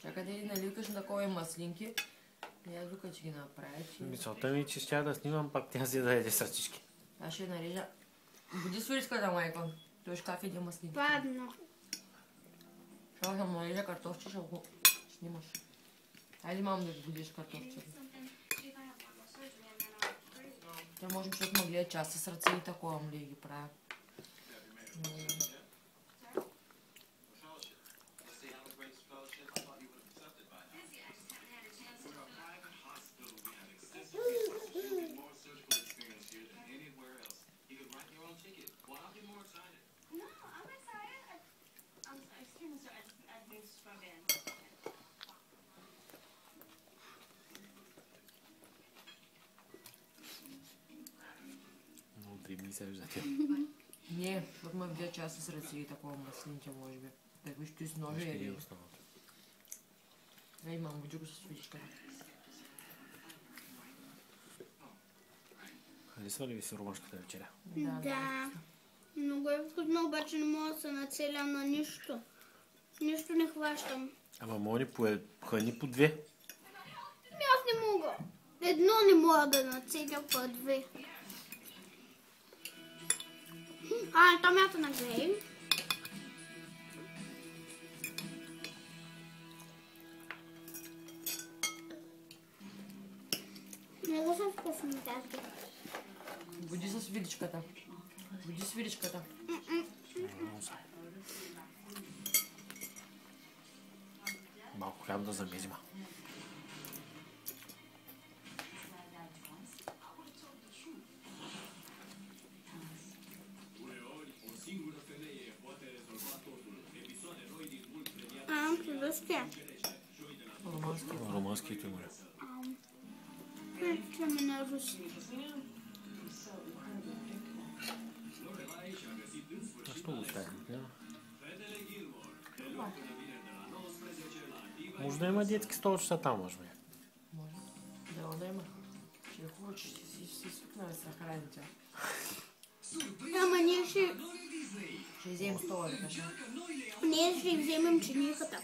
Чакай да нали викаш на кой маслинки. И аз тук ще ги направя. Мисълта ми, че ще да снимам, пак тя си да яде с ръчички. Аз ще нарежа. Буди свириската, майко. Той шкаф иде маслинки. Падно. Ще съм нарежа картофче, ще го снимаш. Хайде, мам, да будиш картофче. Те можем, защото ме гледа част с ръце и такова мли ги правя. Много дребни се виждате. Не, защото ме гледа част с ръце и такова маслинки, може би. Так виж, той с ножа Ще ги е. останат. Ей, мам, буди го с свиричката. Харесва ли ви си румънската вечеря? Да. Много е вкусно, обаче не мога да се нацеля на нищо. Нищо не хващам. Ама мони храни по две. Аз не мога. Едно не мога да нацеля по две. Там я на грей. Много са вкусни тази. Буди с свиричката. Буди свиричката. Малко хляб да замезим. Русские. Румънските му. Причем на руски. Защо го оставим? Може да има детски столчета там, може би. Може. Да, да има. Ще е хубаво, че си свикнали с храните. Ама ние ще... Ще вземем стола, да кажа. Ние ще вземем чинихата.